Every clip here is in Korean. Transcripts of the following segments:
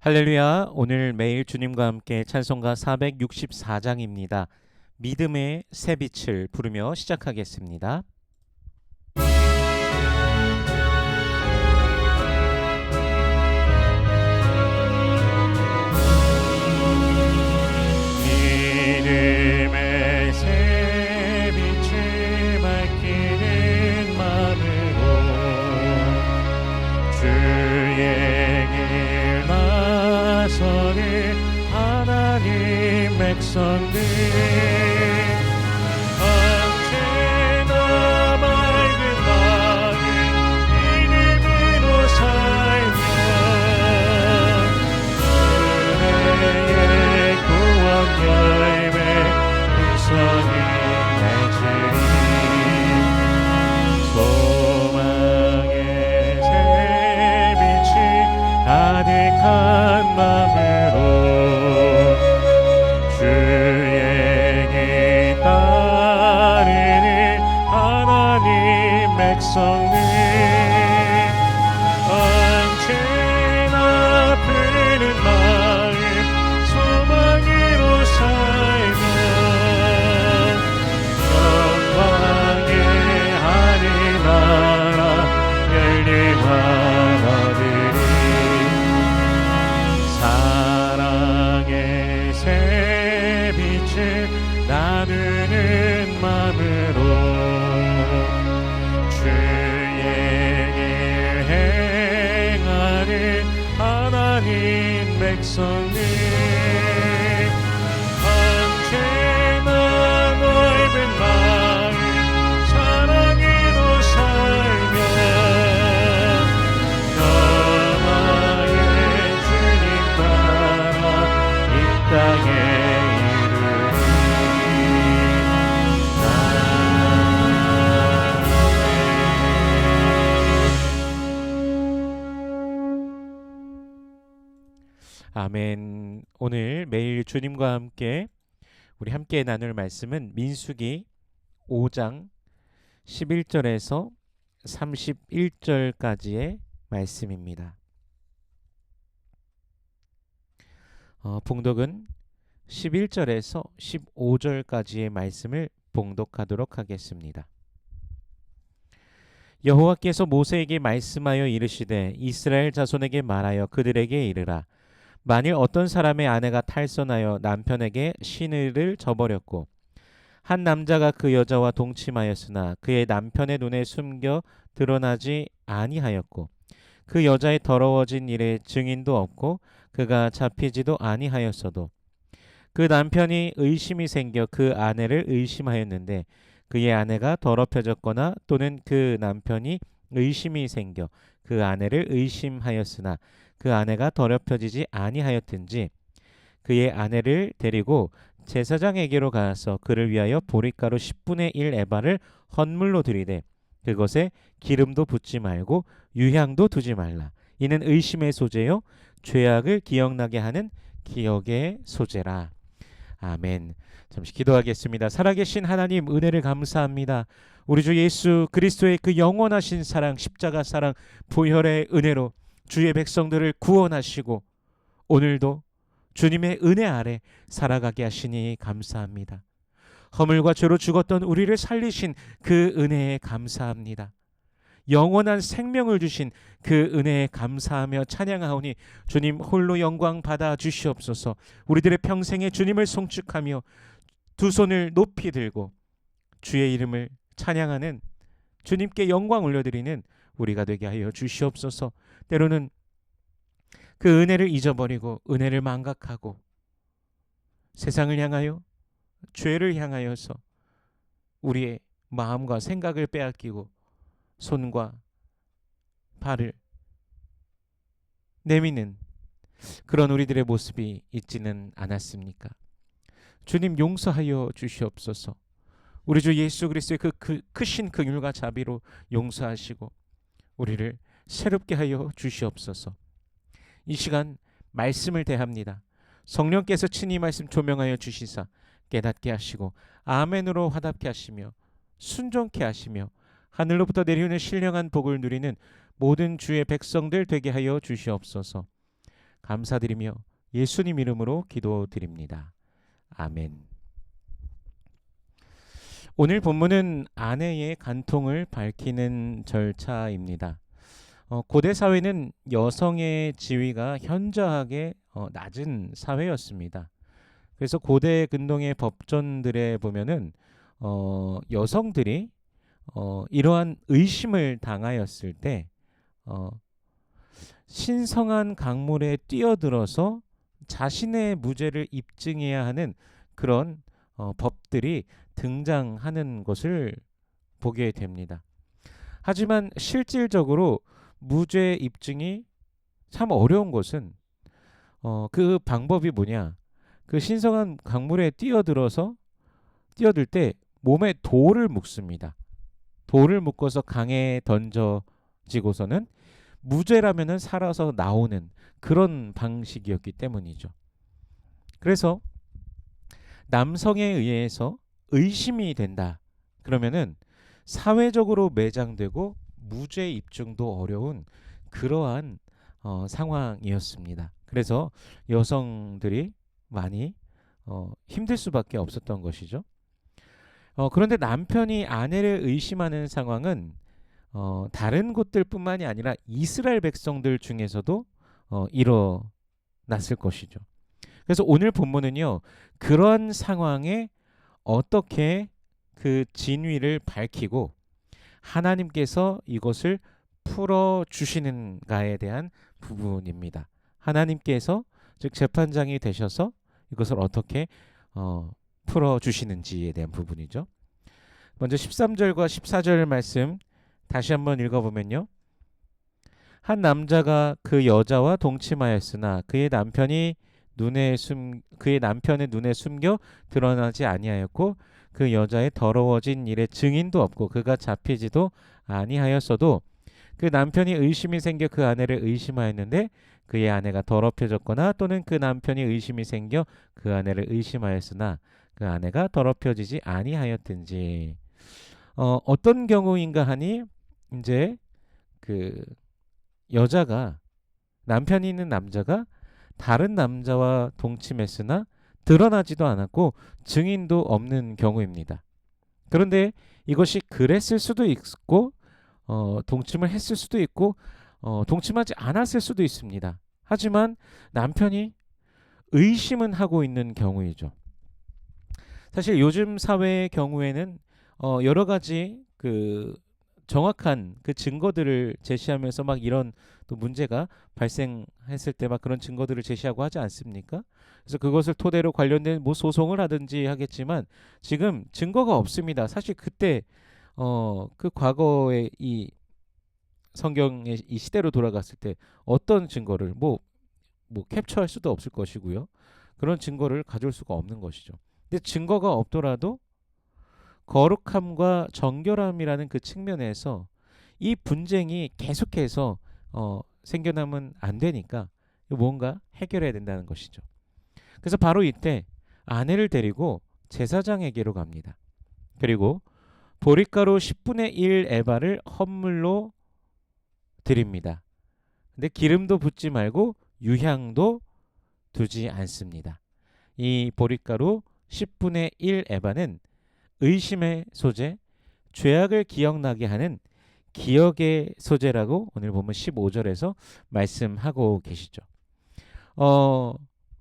할렐루야. 오늘 매일 주님과 함께 찬송가 464장입니다. 믿음의 새 빛을 부르며 시작하겠습니다. 믿음의 새 빛을 밝히는 마음으로 주의 길 나서는 하나님 백성들 언제나 맑은 마음 믿음으로 살며 은혜의 구원 열매 풍성히 맺으리 소망의 새 빛이 가득한 마음으로 주의 길 따르는 하나님 백성들 언제나 푸른 마음 소망으로 살며 영광의 하늘나라 열림을 얻으리 사랑의 새 빛을 나누는 마음으로 주의 길 행하는 하나님 백성들 언제나 넓은 마음 사랑으로 살며 평화의 주님 따라 이 땅에 이르리 아멘. 오늘 매일 주님과 함께 우리 함께 나눌 말씀은 민수기 5장 11절에서 31절까지의 말씀입니다. 봉독은 11절에서 15절까지의 말씀을 봉독하도록 하겠습니다. 여호와께서 모세에게 말씀하여 이르시되 이스라엘 자손에게 말하여 그들에게 이르라. 만일 어떤 사람의 아내가 탈선하여 남편에게 시늘을 저버렸고 한 남자가 그 여자와 동침하였으나 그의 남편의 눈에 숨겨 드러나지 아니하였고 그 여자의 더러워진 일에 증인도 없고 그가 잡히지도 아니하였어도 그 남편이 의심이 생겨 그 아내를 의심하였는데 그의 아내가 더럽혀졌거나 또는 그 남편이 의심이 생겨 그 아내를 의심하였으나 그 아내가 더럽혀지지 아니하였든지 그의 아내를 데리고 제사장에게로 가서 그를 위하여 보리가루 10분의 1 에바를 헌물로 드리되 그것에 기름도 붓지 말고 유향도 두지 말라. 이는 의심의 소재요 죄악을 기억나게 하는 기억의 소재라. 아멘. 잠시 기도하겠습니다. 살아계신 하나님 은혜를 감사합니다. 우리 주 예수 그리스도의 그 영원하신 사랑 십자가 사랑 보혈의 은혜로 주의 백성들을 구원하시고 오늘도 주님의 은혜 아래 살아가게 하시니 감사합니다. 허물과 죄로 죽었던 우리를 살리신 그 은혜에 감사합니다. 영원한 생명을 주신 그 은혜에 감사하며 찬양하오니 주님 홀로 영광 받아 주시옵소서. 우리들의 평생에 주님을 송축하며 두 손을 높이 들고 주의 이름을 찬양하는 주님께 영광 올려드리는 우리가 되게 하여 주시옵소서. 때로는 그 은혜를 잊어버리고 은혜를 망각하고 세상을 향하여 죄를 향하여서 우리의 마음과 생각을 빼앗기고 손과 발을 내미는 그런 우리들의 모습이 있지는 않았습니까? 주님 용서하여 주시옵소서. 우리 주 예수 그리스도의 그 크신 긍휼과 자비로 용서하시고 우리를 새롭게 하여 주시옵소서. 이 시간 말씀을 대합니다. 성령께서 친히 말씀 조명하여 주시사 깨닫게 하시고 아멘으로 화답케 하시며 순종케 하시며 하늘로부터 내려오는 신령한 복을 누리는 모든 주의 백성들 되게 하여 주시옵소서. 감사드리며 예수님 이름으로 기도드립니다. 아멘. 오늘 본문은 아내의 간통을 밝히는 절차입니다. 고대 사회는 여성의 지위가 현저하게 낮은 사회였습니다. 그래서 고대 근동의 법전들에 보면은 여성들이 이러한 의심을 당하였을 때 신성한 강물에 뛰어들어서 자신의 무죄를 입증해야 하는 그런 법들이 등장하는 것을 보게 됩니다. 하지만 실질적으로 무죄 입증이 참 어려운 것은 그 방법이 뭐냐? 그 신성한 강물에 뛰어들 때 몸에 돌을 묶습니다. 돌을 묶어서 강에 던져지고서는 무죄라면은 살아서 나오는 그런 방식이었기 때문이죠. 그래서 남성에 의해서 의심이 된다. 그러면은 사회적으로 매장되고 무죄 입증도 어려운 그러한 상황이었습니다. 그래서 여성들이 많이 힘들 수밖에 없었던 것이죠. 그런데 남편이 아내를 의심하는 상황은 다른 곳들뿐만이 아니라 이스라엘 백성들 중에서도 일어났을 것이죠. 그래서 오늘 본문은요, 그런 상황에 어떻게 그 진위를 밝히고 하나님께서 이것을 풀어주시는가에 대한 부분입니다. 하나님께서 즉 재판장이 되셔서 이것을 어떻게 풀어주시는지에 대한 부분이죠. 먼저 13절과 14절 말씀 다시 한번 읽어보면요. 한 남자가 그 여자와 동침하였으나 그의 남편의 눈에 숨겨 드러나지 아니하였고 그 여자의 더러워진 일에 증인도 없고 그가 잡히지도 아니하였어도 그 남편이 의심이 생겨 그 아내를 의심하였는데 그의 아내가 더럽혀졌거나 또는 그 남편이 의심이 생겨 그 아내를 의심하였으나 그 아내가 더럽혀지지 아니하였든지 어떤 경우인가 하니 이제 그 여자가 남편이 있는 남자가 다른 남자와 동침했으나 드러나지도 않았고 증인도 없는 경우입니다. 그런데 이것이 그랬을 수도 있고 동침을 했을 수도 있고 동침하지 않았을 수도 있습니다. 하지만 남편이 의심은 하고 있는 경우이죠. 사실 요즘 사회의 경우에는 여러 가지 그 정확한 그 증거들을 제시하면서 막 이런 또 문제가 발생했을 때 막 그런 증거들을 제시하고 하지 않습니까? 그래서 그것을 토대로 관련된 뭐 소송을 하든지 하겠지만 지금 증거가 없습니다. 사실 그때 그 과거의 이 성경의 이 시대로 돌아갔을 때 어떤 증거를 뭐 캡처할 수도 없을 것이고요. 그런 증거를 가져올 수가 없는 것이죠. 근데 증거가 없더라도 거룩함과 정결함이라는 그 측면에서 이 분쟁이 계속해서 생겨나면 안 되니까 뭔가 해결해야 된다는 것이죠. 그래서 바로 이때 아내를 데리고 제사장에게로 갑니다. 그리고 보릿가루 10분의 1 에바를 헌물로 드립니다. 근데 기름도 붓지 말고 유향도 두지 않습니다. 이 보릿가루 10분의 1 에바는 의심의 소재, 죄악을 기억나게 하는 기억의 소재라고 오늘 보면 15절에서 말씀하고 계시죠.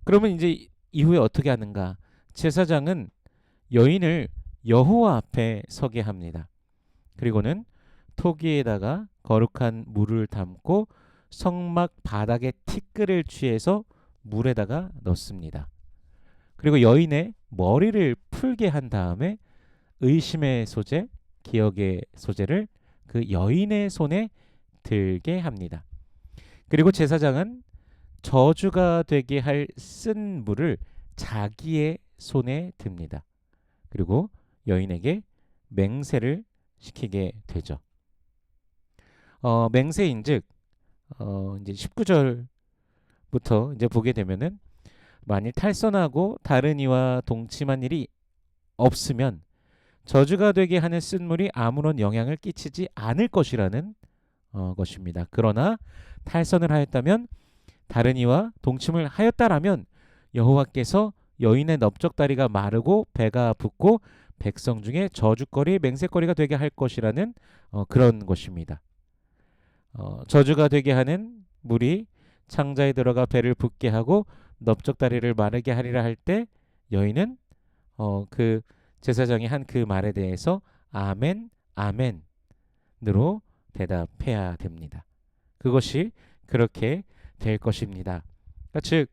그러면 이제 이후에 어떻게 하는가? 제사장은 여인을 여호와 앞에 서게 합니다. 그리고는 토기에다가 거룩한 물을 담고 성막 바닥에 티끌을 취해서 물에다가 넣습니다. 그리고 여인의 머리를 풀게 한 다음에 의심의 소재, 기억의 소재를 그 여인의 손에 들게 합니다. 그리고 제사장은 저주가 되게 할 쓴 물을 자기의 손에 듭니다. 그리고 여인에게 맹세를 시키게 되죠. 맹세인즉 이제 19절부터 이제 보게 되면은 만일 탈선하고 다른 이와 동침한 일이 없으면 저주가 되게 하는 쓴물이 아무런 영향을 끼치지 않을 것이라는 것입니다. 그러나 탈선을 하였다면 다른 이와 동침을 하였다라면 여호와께서 여인의 넓적다리가 마르고 배가 붓고 백성 중에 저주거리 맹세거리가 되게 할 것이라는 그런 것입니다. 저주가 되게 하는 물이 창자에 들어가 배를 붓게 하고 넓적다리를 마르게 하리라 할 때 여인은 그 제사장이 한 그 말에 대해서 아멘 아멘으로 대답해야 됩니다. 그것이 그렇게 될 것입니다. 그러니까 즉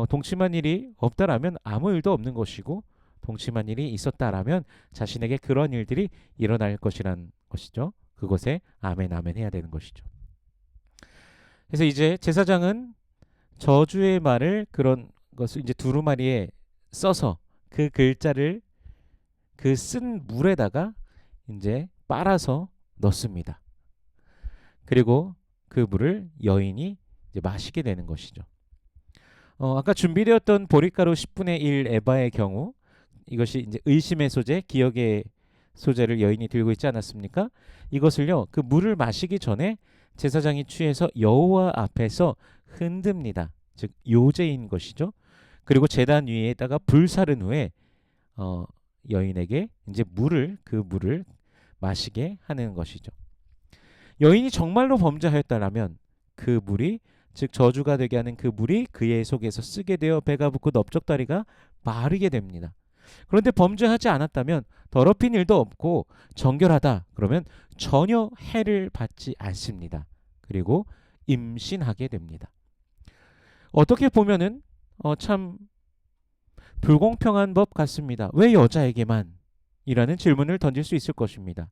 동침한 일이 없다라면 아무 일도 없는 것이고 동침한 일이 있었다라면 자신에게 그런 일들이 일어날 것이란 것이죠. 그것에 아멘 아멘 해야 되는 것이죠. 그래서 이제 제사장은 저주의 말을 그런 것을 이제 두루마리에 써서 그 글자를 그 쓴 물에다가 이제 빨아서 넣습니다. 그리고 그 물을 여인이 이제 마시게 되는 것이죠. 아까 준비되었던 보리가루 10분의 1 에바의 경우 이것이 이제 의심의 소재, 기억의 소재를 여인이 들고 있지 않았습니까? 이것을요, 그 물을 마시기 전에 제사장이 취해서 여호와 앞에서 흔듭니다. 즉 요제인 것이죠. 그리고 제단 위에다가 불사른 후에 여인에게 이제 그 물을 마시게 하는 것이죠. 여인이 정말로 범죄하였다라면 그 물이 즉 저주가 되게 하는 그 물이 그의 속에서 쓰게 되어 배가 붓고 넓적다리가 마르게 됩니다. 그런데 범죄하지 않았다면 더럽힌 일도 없고 정결하다 그러면 전혀 해를 받지 않습니다. 그리고 임신하게 됩니다. 어떻게 보면은 참 불공평한 법 같습니다. 왜 여자에게만? 이라는 질문을 던질 수 있을 것입니다.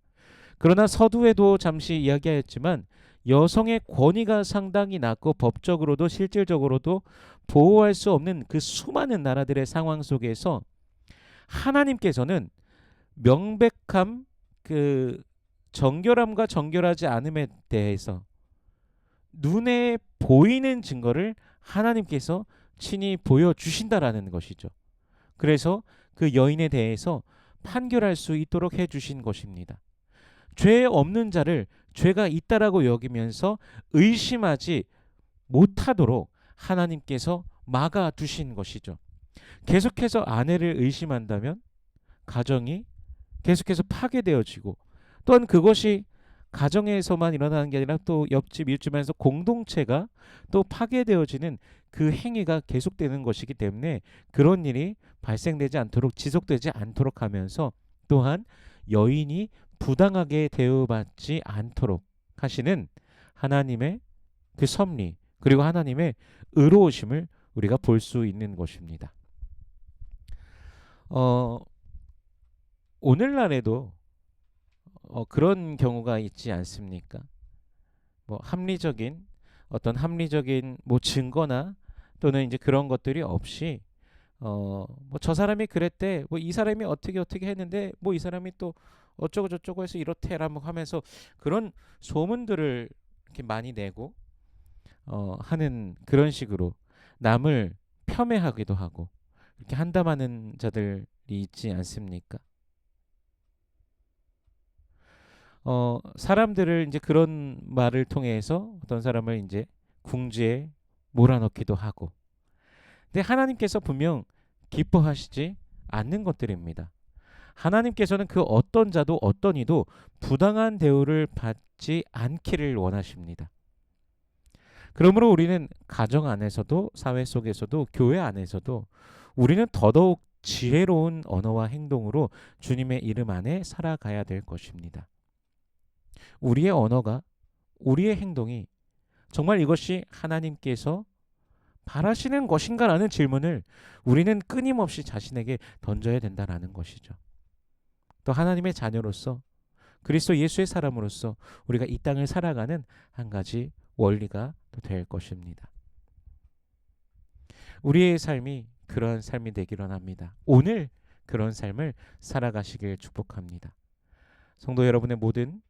그러나 서두에도 잠시 이야기하였지만 여성의 권위가 상당히 낮고 법적으로도 실질적으로도 보호할 수 없는 그 수많은 나라들의 상황 속에서 하나님께서는 명백함, 그 정결함과 정결하지 않음에 대해서 눈에 보이는 증거를 하나님께서 친히 보여주신다라는 것이죠. 그래서 그 여인에 대해서 판결할 수 있도록 해주신 것입니다. 죄 없는 자를 죄가 있다라고 여기면서 의심하지 못하도록 하나님께서 막아두신 것이죠. 계속해서 아내를 의심한다면 가정이 계속해서 파괴되어지고 또한 그것이 가정에서만 일어나는 게 아니라 또 옆집 이웃집에서 공동체가 또 파괴되어지는 그 행위가 계속되는 것이기 때문에 그런 일이 발생되지 않도록 지속되지 않도록 하면서 또한 여인이 부당하게 대우받지 않도록 하시는 하나님의 그 섭리 그리고 하나님의 의로우심을 우리가 볼 수 있는 것입니다. 오늘날에도 그런 경우가 있지 않습니까? 뭐 합리적인 뭐 증거나 또는 이제 그런 것들이 없이 뭐 저 사람이 그랬대, 뭐 이 사람이 어떻게 했는데 뭐 이 사람이 또 어쩌고 저쩌고 해서 이렇대라고 하면서 그런 소문들을 이렇게 많이 내고 하는 그런 식으로 남을 폄훼하기도 하고 이렇게 한담하는 자들이 있지 않습니까? 사람들을 이제 그런 말을 통해서 어떤 사람을 이제 궁지에 몰아넣기도 하고. 근데 하나님께서 분명 기뻐하시지 않는 것들입니다. 하나님께서는 그 어떤 자도 어떤 이도 부당한 대우를 받지 않기를 원하십니다. 그러므로 우리는 가정 안에서도 사회 속에서도 교회 안에서도 우리는 더더욱 지혜로운 언어와 행동으로 주님의 이름 안에 살아가야 될 것입니다. 우리의 언어가 우리의 행동이 정말 이것이 하나님께서 바라시는 것인가라는 질문을 우리는 끊임없이 자신에게 던져야 된다라는 것이죠. 또 하나님의 자녀로서 그리스도 예수의 사람으로서 우리가 이 땅을 살아가는 한 가지 원리가 또 될 것입니다. 우리의 삶이 그러한 삶이 되기를 합니다. 오늘 그런 삶을 살아가시길 축복합니다. 성도 여러분의 모든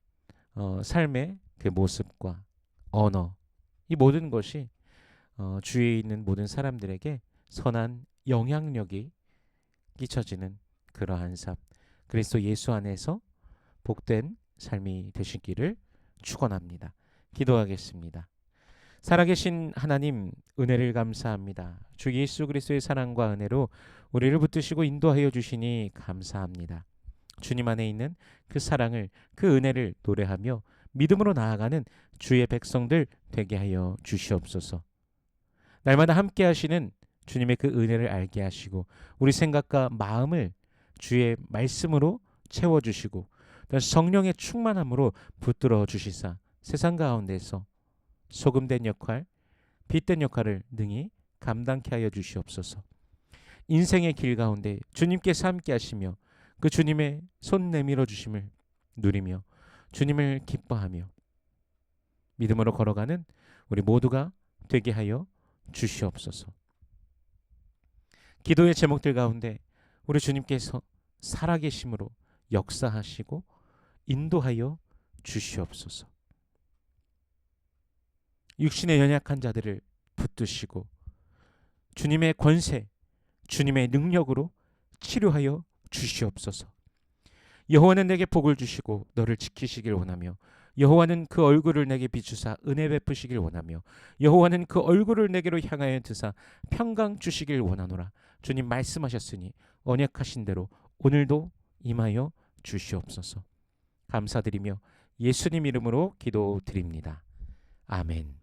삶의 그 모습과 언어 이 모든 것이 주위에 있는 모든 사람들에게 선한 영향력이 끼쳐지는 그러한 삶 그리스도 예수 안에서 복된 삶이 되시기를 축원합니다. 기도하겠습니다. 살아계신 하나님, 은혜를 감사합니다. 주 예수 그리스도의 사랑과 은혜로 우리를 붙드시고 인도하여 주시니 감사합니다. 주님 안에 있는 그 사랑을, 그 은혜를 노래하며 믿음으로 나아가는 주의 백성들 되게 하여 주시옵소서. 날마다 함께 하시는 주님의 그 은혜를 알게 하시고 우리 생각과 마음을 주의 말씀으로 채워주시고 성령의 충만함으로 붙들어 주시사 세상 가운데서 소금된 역할, 빛된 역할을 능히 감당케 하여 주시옵소서. 인생의 길 가운데 주님께서 함께 하시며 그 주님의 손 내밀어 주심을 누리며 주님을 기뻐하며 믿음으로 걸어가는 우리 모두가 되게 하여 주시옵소서. 기도의 제목들 가운데 우리 주님께서 살아계심으로 역사하시고 인도하여 주시옵소서. 육신의 연약한 자들을 붙드시고 주님의 권세, 주님의 능력으로 치료하여 주시옵소서. 여호와는 내게 복을 주시고 너를 지키시길 원하며 여호와는 그 얼굴을 내게 비추사 은혜 베푸시길 원하며 여호와는 그 얼굴을 내게로 향하여 드사 평강 주시길 원하노라. 주님 말씀하셨으니 언약하신 대로 오늘도 임하여 주시옵소서. 감사드리며 예수님 이름으로 기도드립니다. 아멘.